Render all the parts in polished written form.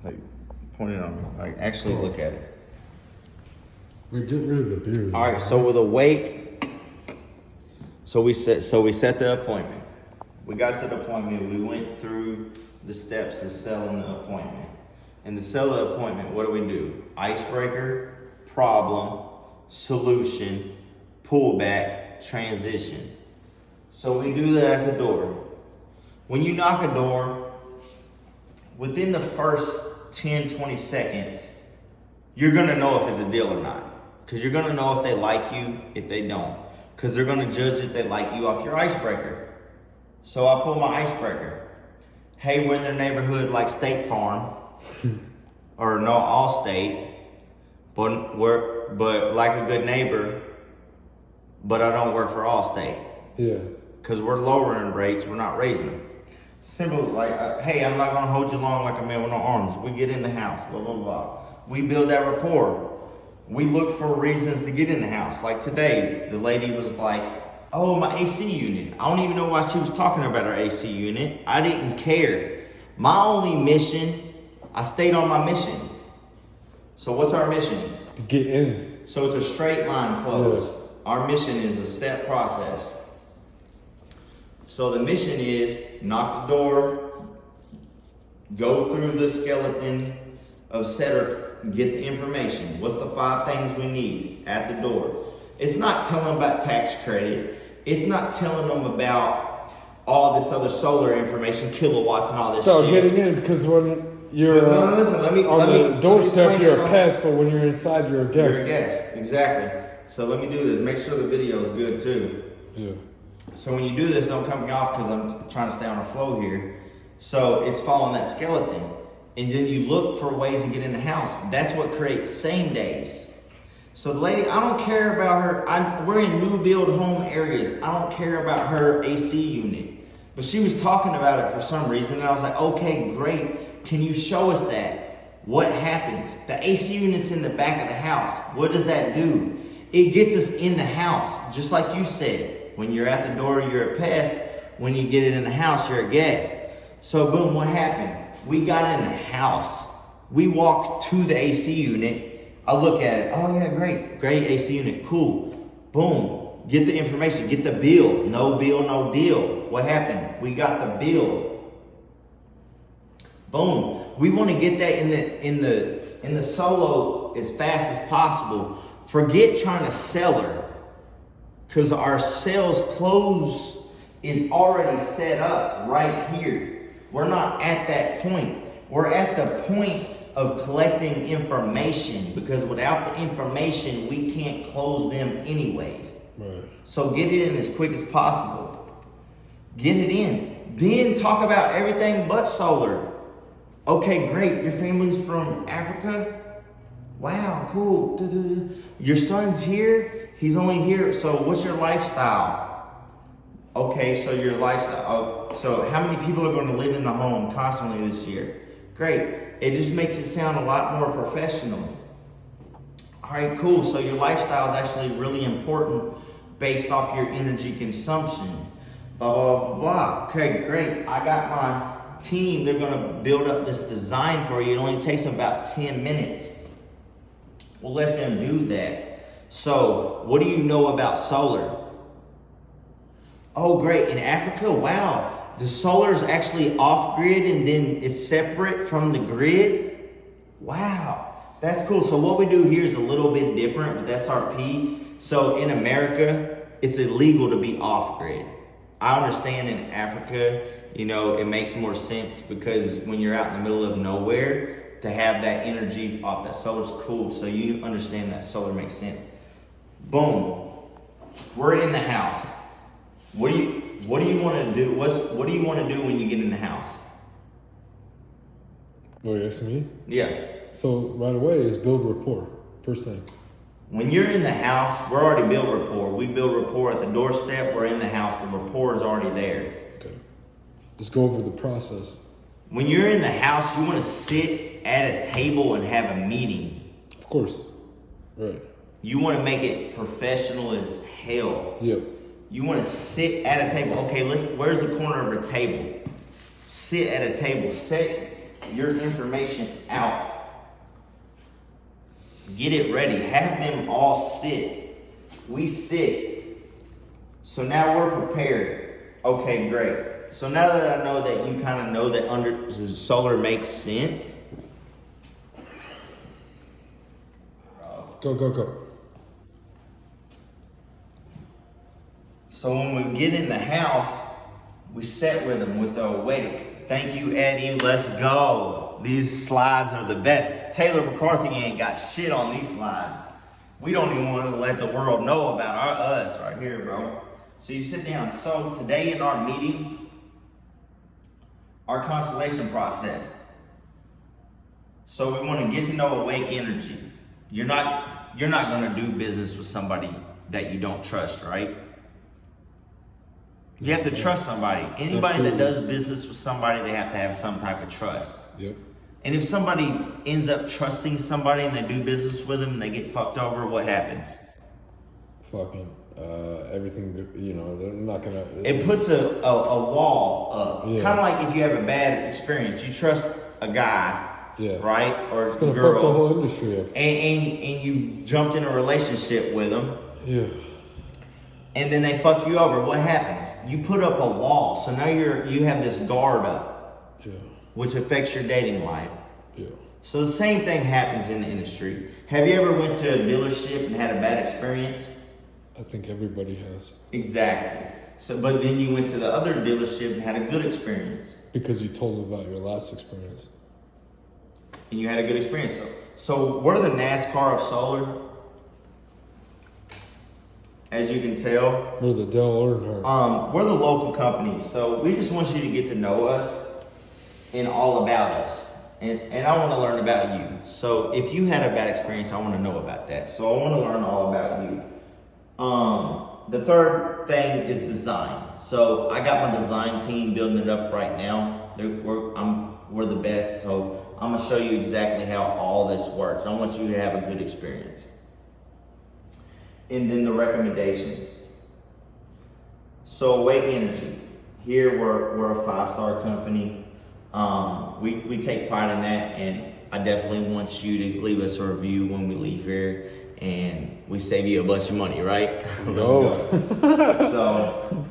Like, point it on. Like, actually look at it. We get rid of the beer. All right. So with a weight, so we set the appointment. We got to the appointment. We went through the steps of selling the appointment. And to sell the appointment, what do? Icebreaker, problem, solution, pullback, transition. So we do that at the door. When you knock a door, within the first 10, 20 seconds, you're gonna know if it's a deal or not. Because you're gonna know if they like you, if they don't. Because they're gonna judge if they like you off your icebreaker. So I pull my icebreaker. Hey, we're in their neighborhood like State Farm. Or no, Allstate. But like a good neighbor, but I don't work for Allstate. Yeah. Because we're lowering rates, we're not raising them. Simple, like, hey, I'm not gonna hold you long like a man with no arms. We get in the house, blah, blah, blah. We build that rapport. We look for reasons to get in the house. Like today, the lady was like, oh, my AC unit. I don't even know why she was talking about her AC unit. I didn't care. My only mission, I stayed on my mission. So what's our mission? To get in. So it's a straight line close. Yeah. Our mission is a step process. So the mission is knock the door, go through the skeleton of setter, get the information. What's the 5 things we need at the door? It's not telling them about tax credit. It's not telling them about all this other solar information, kilowatts and all this Start shit. getting in, because when you're no, listen, let me the doorstep, let me you're a pest, but when you're inside, you're a guest. You're a guest, exactly. So let me do this. Make sure the video is good too. Yeah. So when you do this, don't cut me off because I'm trying to stay on a flow here. So it's following that skeleton. And then you look for ways to get in the house. That's what creates same days. So the lady, I don't care about her. We're in new build home areas. I don't care about her AC unit. But she was talking about it for some reason. And I was like, okay, great. Can you show us that? What happens? The AC unit's in the back of the house. What does that do? It gets us in the house. Just like you said. When you're at the door, you're a pest. When you get it in the house, you're a guest. So boom, what happened? We got in the house. We walked to the AC unit. I look at it. Oh yeah, great. Great AC unit. Cool. Boom. Get the information. Get the bill. No bill, no deal. What happened? We got the bill. Boom. We want to get that in the solo as fast as possible. Forget trying to sell her. Because our sales close is already set up right here. We're not at that point. We're at the point of collecting information, because without the information, we can't close them anyways. Right. So get it in as quick as possible. Get it in. Then talk about everything but solar. Okay, great. Your family's from Africa? Wow, cool. Your son's here? He's only here. So what's your lifestyle? Okay, so your lifestyle. Oh, so how many people are going to live in the home constantly this year? Great. It just makes it sound a lot more professional. All right, cool. So your lifestyle is actually really important based off your energy consumption. Blah, blah, blah, blah. Okay, great. I got my team. They're going to build up this design for you. It only takes them about 10 minutes. We'll let them do that. So, what do you know about solar? Oh, great. In Africa, wow. The solar is actually off-grid and then it's separate from the grid. Wow. That's cool. So what we do here is a little bit different with SRP. So in America, it's illegal to be off-grid. I understand in Africa, it makes more sense because when you're out in the middle of nowhere, to have that energy off that solar's cool. So you understand that solar makes sense. Boom. We're in the house. What do you want to do? What do you want to do when you get in the house? Oh, you asking me? Yeah. So right away is build rapport. First thing. When you're in the house, we're already built rapport. We build rapport at the doorstep. We're in the house. The rapport is already there. Okay. Let's go over the process. When you're in the house, you want to sit at a table and have a meeting. Of course. Right. You want to make it professional as hell. Yep. You want to sit at a table. Okay, where's the corner of a table? Sit at a table. Set your information out. Get it ready. Have them all sit. We sit. So now we're prepared. Okay, great. So now that I know that you kind of know that solar makes sense. Go. So when we get in the house, we sit with them with the awake. Thank you, Eddie. Let's go. These slides are the best. Taylor McCarthy ain't got shit on these slides. We don't even want to let the world know about us right here, bro. So you sit down. So today in our meeting, our constellation process. So we want to get to know awake energy. You're not going to do business with somebody that you don't trust, right? You have to trust somebody. Anybody that does business with somebody, they have to have some type of trust. Yep. And if somebody ends up trusting somebody and they do business with them and they get fucked over, what happens? Fucking everything, they're not gonna. It puts a wall up. Yeah. Kind of like if you have a bad experience. You trust a guy, right? Or it's a gonna girl. fuck the whole industry up. And you jumped in a relationship with them. Yeah. And then they fuck you over. What happens? You put up a wall. So now you have this guard up. Yeah. Which affects your dating life. Yeah. So the same thing happens in the industry. Have you ever went to a dealership and had a bad experience? I think everybody has. Exactly. So, but then you went to the other dealership and had a good experience. Because you told them about your last experience. And you had a good experience. So we're the NASCAR of solar. As you can tell. We're the Dale Earnhardt. We're the local company. So we just want you to get to know us and all about us. And I want to learn about you. So if you had a bad experience, I want to know about that. So I want to learn all about you. The third thing is design. So I got my design team building it up right now. We're the best. So I'm going to show you exactly how all this works. I want you to have a good experience. And then the recommendations. So Awake Energy. Here we're a 5-star company. We take pride in that, and I definitely want you to leave us a review when we leave here, and we save you a bunch of money, right? Let's go. So,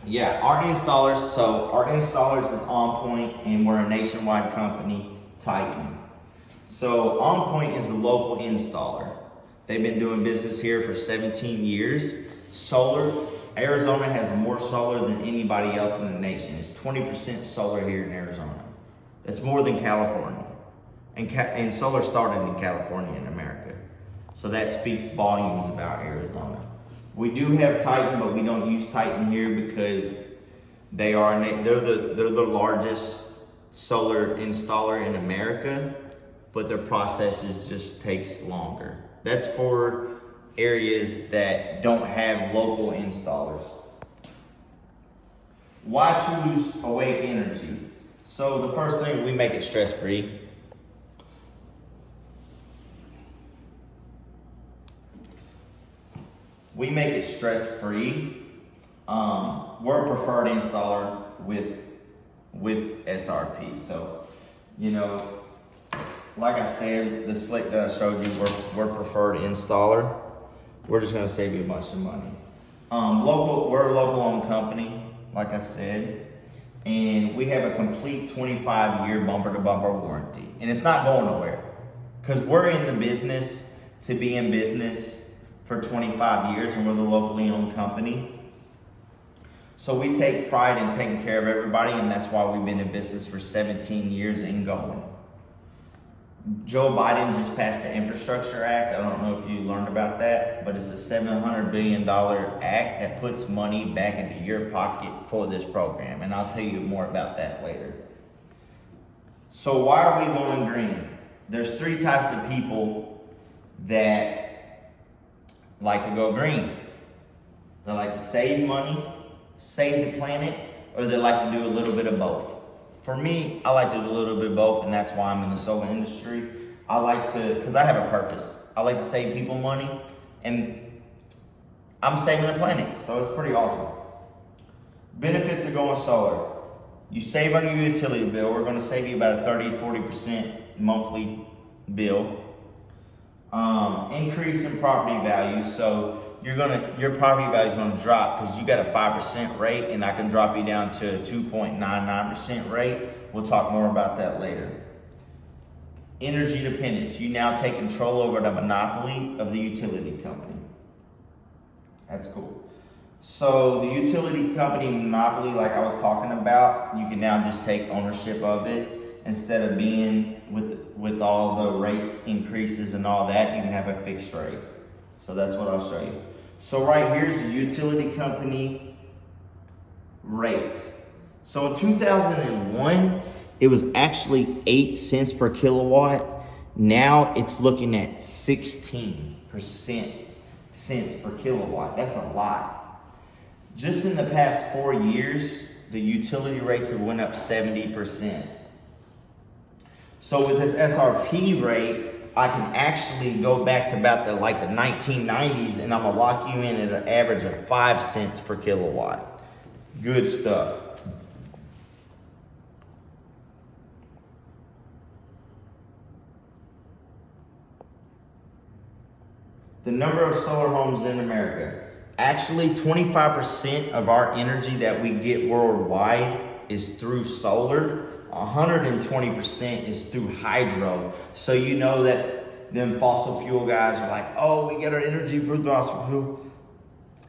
yeah, our installers. So our installers is OnPoint, and we're a nationwide company, Titan. So OnPoint is the local installer. They've been doing business here for 17 years. Solar, Arizona has more solar than anybody else in the nation. It's 20% solar here in Arizona. That's more than California. And solar started in California in America. So that speaks volumes about Arizona. We do have Titan, but we don't use Titan here because they're the largest solar installer in America, but their process just takes longer. That's for areas that don't have local installers. Why choose Awake Energy? So the first thing, we make it stress-free. We make it stress-free. We're a preferred installer with SRP. So, like I said, the slick that I showed you, we're preferred installer. We're just gonna save you a bunch of money. We're a local owned company, like I said, and we have a complete 25-year bumper to bumper warranty. And it's not going nowhere, because we're in the business to be in business for 25 years, and we're the locally owned company. So we take pride in taking care of everybody, and that's why we've been in business for 17 years and going. Joe Biden just passed the Infrastructure Act. I don't know if you learned about that, but it's a $700 billion act that puts money back into your pocket for this program. And I'll tell you more about that later. So why are we going green? There's 3 types of people that like to go green. They like to save money, save the planet, or they like to do a little bit of both. For me, I like to do a little bit of both, and that's why I'm in the solar industry. I like to, because I have a purpose. I like to save people money, and I'm saving the planet, so it's pretty awesome. Benefits of going solar. You save on your utility bill. We're going to save you about a 30-40% monthly bill. Increase in property value. So your property value is going to drop because you got a 5% rate, and I can drop you down to a 2.99% rate. We'll talk more about that later. Energy dependence. You now take control over the monopoly of the utility company. That's cool. So the utility company monopoly, like I was talking about, you can now just take ownership of it instead of being with all the rate increases and all that. You can have a fixed rate. So that's what I'll show you. So right here's the utility company rates. So in 2001, it was actually 8 cents per kilowatt. Now it's looking at 16% cents per kilowatt. That's a lot. Just in the past 4 years, the utility rates have went up 70%. So with this SRP rate, I can actually go back to about the 1990s, and I'm gonna lock you in at an average of 5 cents per kilowatt. Good stuff. The number of solar homes in America. Actually, 25% of our energy that we get worldwide is through solar. 120% is through hydro. So you know that them fossil fuel guys are like, oh, we get our energy from fossil fuel.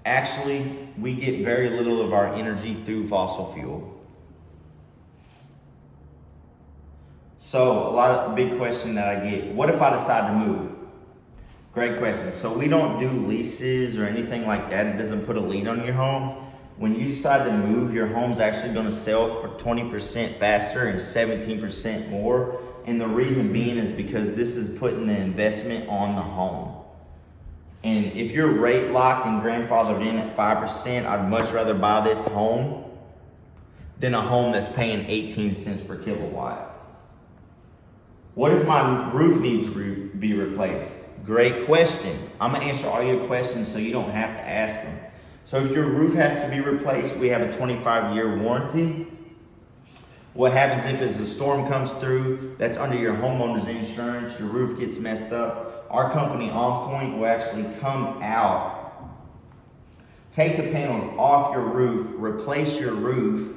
Actually, we get very little of our energy through fossil fuel. So a big question that I get, what if I decide to move? Great question. So we don't do leases or anything like that. It doesn't put a lien on your home. When you decide to move, your home's actually going to sell for 20% faster and 17% more. And the reason being is because this is putting the investment on the home. And if you're rate locked and grandfathered in at 5%, I'd much rather buy this home than a home that's paying 18 cents per kilowatt. What if my roof needs to be replaced? Great question. I'm gonna answer all your questions so you don't have to ask them. So if your roof has to be replaced, we have a 25-year warranty. What happens if a storm comes through that's under your homeowner's insurance, your roof gets messed up, our company OnPoint will actually come out, take the panels off your roof, replace your roof,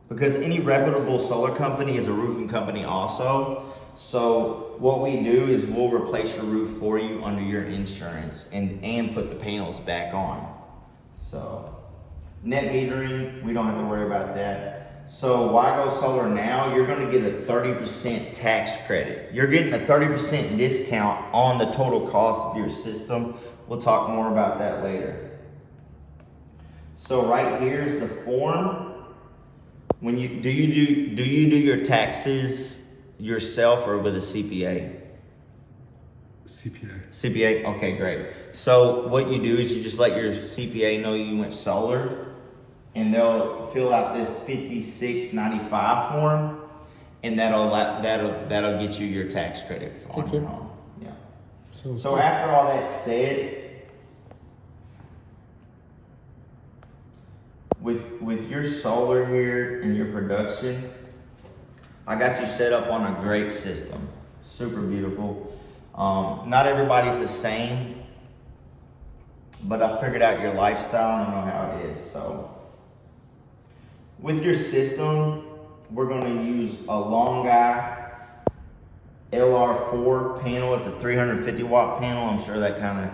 because any reputable solar company is a roofing company also. So what we do is we'll replace your roof for you under your insurance and put the panels back on. So net metering, we don't have to worry about that. So why go solar now? You're gonna get a 30% tax credit. You're getting a 30% discount on the total cost of your system. We'll talk more about that later. So right here is the form. When do you do your taxes yourself or with a CPA? CPA. CPA, okay, great. So what you do is you just let your CPA know you went solar, and they'll fill out this 5695 form, and that'll get you your tax credit on your home. Yeah. So after all that said, with your solar here and your production, I got you set up on a great system. Super beautiful. Not everybody's the same, but I figured out your lifestyle and I know how it is. So with your system, we're going to use a long guy LR4 panel. It's a 350 watt panel. I'm sure that kind of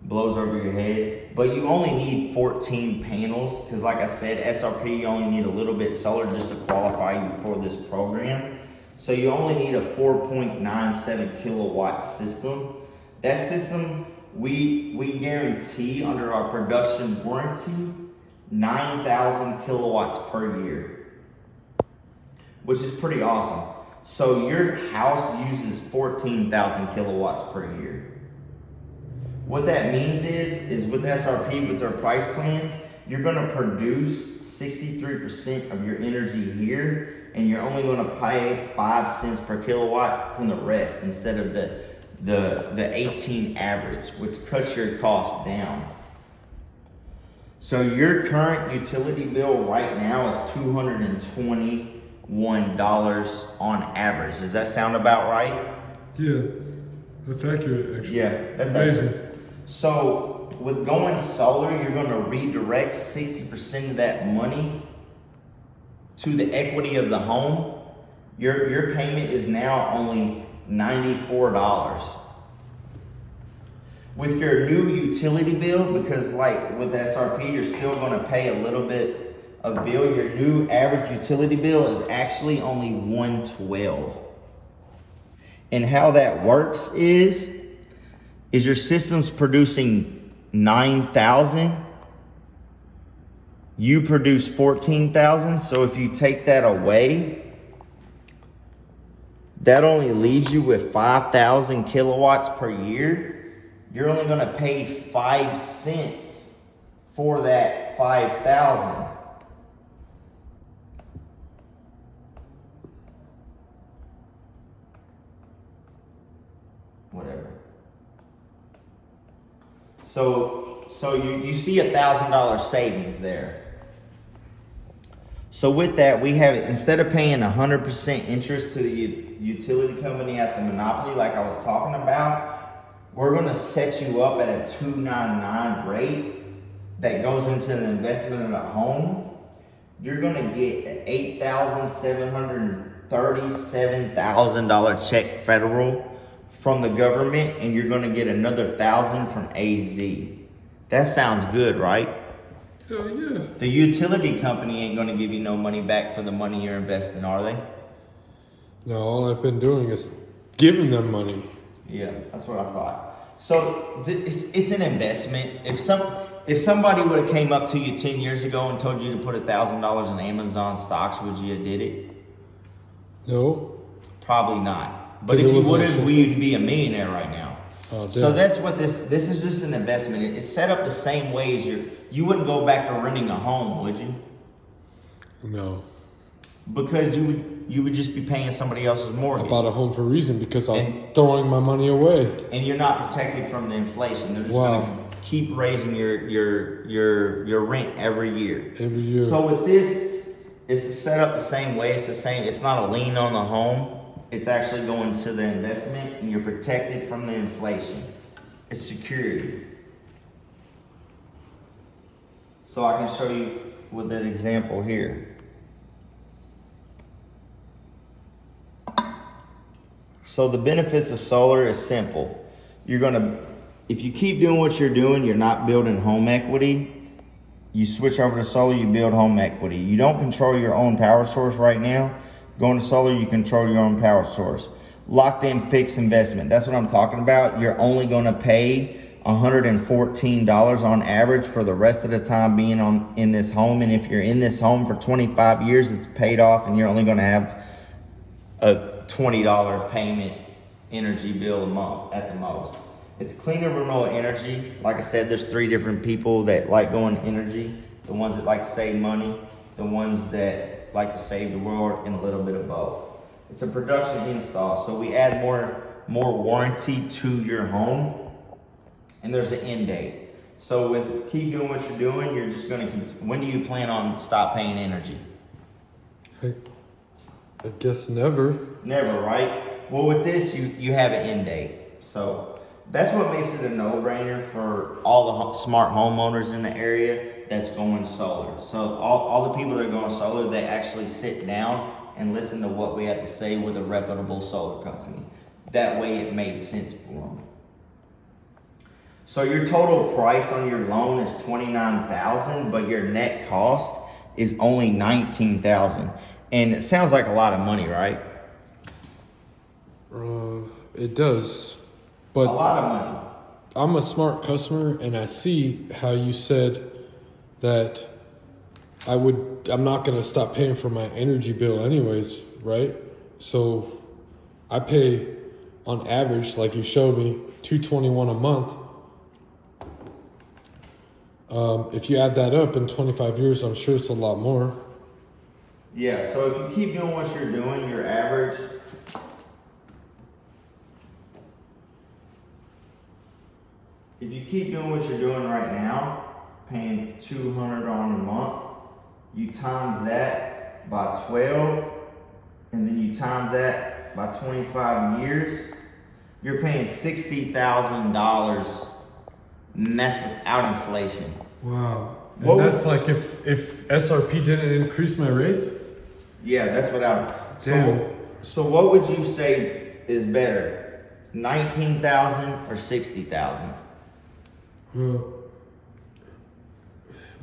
blows over your head, but you only need 14 panels because, like I said, SRP, you only need a little bit solar just to qualify you for this program. So you only need a 4.97 kilowatt system. That system, we guarantee under our production warranty 9,000 kilowatts per year, which is pretty awesome. So your house uses 14,000 kilowatts per year. What that means is with SRP, with their price plan, you're gonna produce 63% of your energy here, and you're only gonna pay 5 cents per kilowatt from the rest instead of the 18 average, which cuts your cost down. So your current utility bill right now is $221 on average. Does that sound about right? Yeah, that's accurate, actually. Yeah, that's amazing. accurate. So with going solar, you're going to redirect 60% of that money to the equity of the home. Your payment is now only $94. With your new utility bill, because like with SRP, you're still going to pay a little bit of bill. Your new average utility bill is actually only $112. And how that works is your system's producing 9,000. You produce 14,000. So if you take that away, that only leaves you with 5,000 kilowatts per year. You're only going to pay 5 cents for that 5,000. Whatever. So you see $1,000 savings there. So with that, we have, instead of paying 100% interest to the utility company at the monopoly, like I was talking about, we're going to set you up at a 299 rate that goes into the investment in a home. You're going to get an $8,737,000 check federal from the government, and you're going to get another $1,000 from AZ. That sounds good, right? Oh, yeah. The utility company ain't going to give you no money back for the money you're investing, are they? No, all I've been doing is giving them money. Yeah, that's what I thought. So it's an investment. If somebody would have came up to you 10 years ago and told you to put $1,000 in Amazon stocks, would you have did it? No. Probably not. But if you would have, you'd be a millionaire right now. Oh, so that's what this is just an investment. It's set up the same way as you wouldn't go back to renting a home, would you? No. Because you would just be paying somebody else's mortgage. I bought a home for a reason, because I was throwing my money away. And you're not protected from the inflation. They're just going to keep raising your rent every year. Every year. So with this, it's set up the same way. It's the same. It's not a lien on the home. It's actually going to the investment, and you're protected from the inflation. It's security. So I can show you with that example here. So the benefits of solar is simple. If you keep doing what you're doing, you're not building home equity. You switch over to solar, you build home equity. You don't control your own power source right now. Going to solar, you control your own power source. Locked in fixed investment. That's what I'm talking about. You're only going to pay $114 on average for the rest of the time being in this home. And if you're in this home for 25 years, it's paid off, and you're only going to have a $20 payment energy bill a month at the most. It's cleaner, renewable energy. Like I said, there's 3 different people that like going energy. The ones that like to save money, the ones that like to save the world, and a little bit of both. It's a production install, so we add more warranty to your home, and there's an end date. So with keep doing what you're doing, you're just going to when do you plan on stop paying energy? I guess never. Never, right? Well, with this, you have an end date. So that's what makes it a no-brainer for all the smart homeowners in the area that's going solar. So all the people that are going solar, they actually sit down and listen to what we have to say with a reputable solar company. That way it made sense for them. So your total price on your loan is $29,000, but your net cost is only $19,000. And it sounds like a lot of money, right? It does, but a lot of money. I'm a smart customer, and I see how you said that I'm not going to stop paying for my energy bill anyways, right? So I pay on average, like you showed me, $221 a month. If you add that up in 25 years, I'm sure it's a lot more. Yeah, so if you keep doing what you're doing, your average if you keep doing what you're doing right now, paying $200 a month. You times that by 12, and then you times that by 25 years, you're paying $60,000, and that's without inflation. Wow. And that's like if SRP didn't increase my rates? Yeah, that's without. Damn. So what would you say is better, 19,000 or 60,000? Well,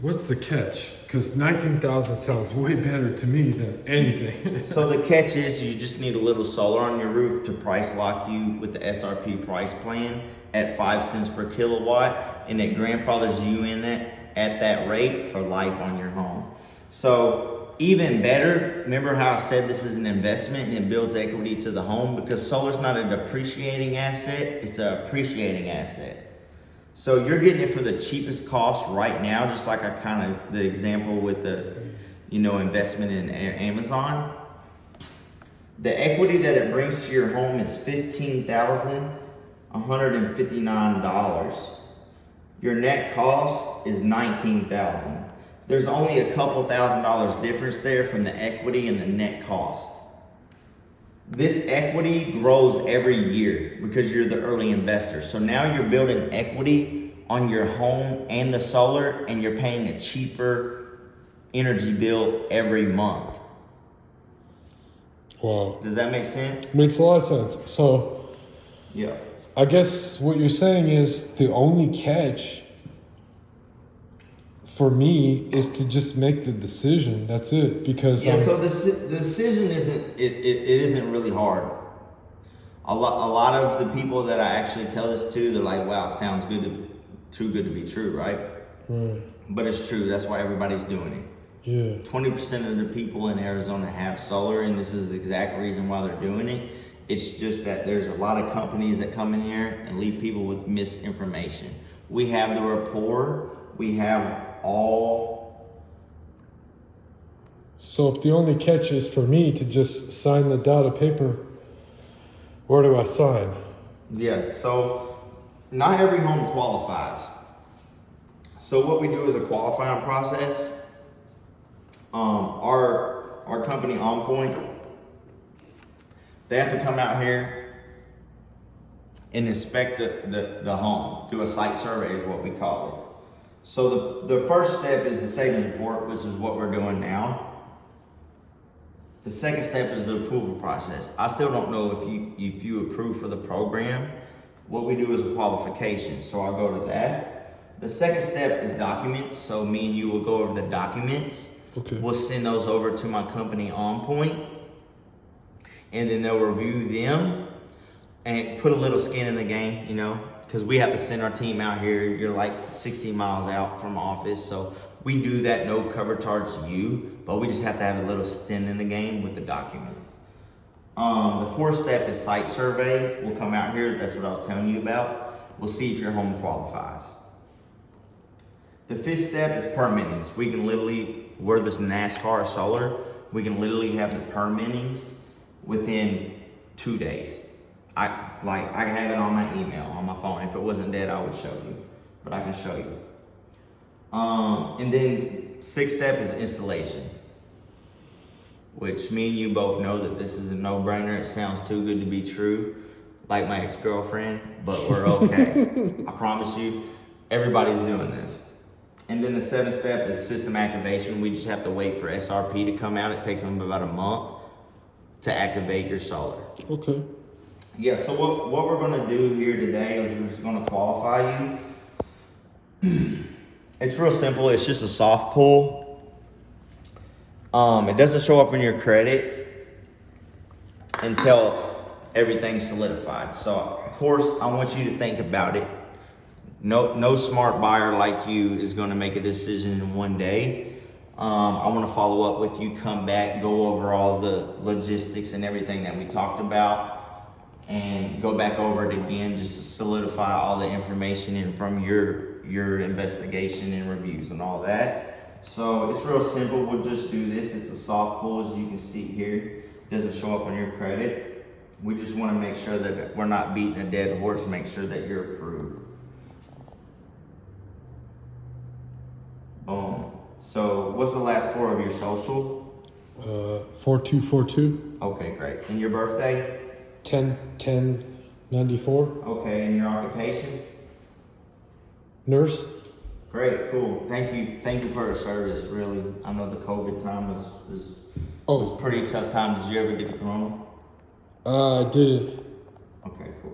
what's the catch? Because 19,000 sounds way better to me than anything. So the catch is you just need a little solar on your roof to price lock you with the SRP price plan at 5 cents per kilowatt, and it grandfathers you in that at that rate for life on your home. So even better, remember how I said this is an investment and it builds equity to the home, because solar's not a depreciating asset, it's an appreciating asset. So you're getting it for the cheapest cost right now, just like I kind of, the example with the, investment in Amazon. The equity that it brings to your home is $15,159. Your net cost is $19,000. There's only a couple $1,000s difference there from the equity and the net cost. This equity grows every year because you're the early investor. So now you're building equity on your home and the solar, and you're paying a cheaper energy bill every month. Wow. Does that make sense? Makes a lot of sense. So, yeah. I guess what you're saying is the only catch for me is to just make the decision. That's it. Because so the decision isn't really hard. A lot of the people that I actually tell this to, they're like, "Wow, it sounds too good to be true, right?" Right. But it's true. That's why everybody's doing it. Yeah. 20% of the people in Arizona have solar, and this is the exact reason why they're doing it. It's just that there's a lot of companies that come in here and leave people with misinformation. We have the rapport. We have all. So if the only catch is for me to just sign the dotted paper, where do I sign? Yeah, so not every home qualifies. So what we do is a qualifying process. Our company OnPoint, they have to come out here and inspect the home, do a site survey is what we call it. So the first step is the savings report, which is what we're doing now. The second step is the approval process. I still don't know if you approve for the program. What we do is a qualification, so I'll go to that. The second step is documents, so me and you will go over the documents. Okay. We'll send those over to my company OnPoint, and then they'll review them and put a little skin in the game, because we have to send our team out here. You're like 60 miles out from office, so we do that, no cover charge to you, but we just have to have a little skin in the game with the documents. The fourth step is site survey. We'll come out here, that's what I was telling you about. We'll see if your home qualifies. The fifth step is permittings. We can literally, we're this NASCAR solar, we can literally have the permittings within 2 days. I can have it on my email, on my phone. If it wasn't dead, I would show you, but I can show you. And then sixth step is installation, which me and you both know that this is a no-brainer. It sounds too good to be true, like my ex-girlfriend, but we're okay. I promise you, everybody's doing this. And then the seventh step is system activation. We just have to wait for SRP to come out. It takes them about a month to activate your solar. Okay. Yeah, so what we're gonna do here today is we're just gonna qualify you. It's real simple, it's just a soft pull. It doesn't show up in your credit until everything's solidified. So of course, I want you to think about it. No smart buyer like you is gonna make a decision in one day. I wanna follow up with you, come back, go over all the logistics and everything that we talked about, and go back over it again just to solidify all the information in from your investigation and reviews and all that. So it's real simple. We'll just do this. It's a soft pull, as you can see here. It doesn't show up on your credit. We just want to make sure that we're not beating a dead horse, make sure that you're approved. So what's the last four of your social? 4242. Okay, great. And your birthday? 10/10/94. Okay, and your occupation? Nurse. Great, cool. Thank you for the service. Really, I know the COVID time was a pretty tough time. Did you ever get the corona? I did. Okay, cool.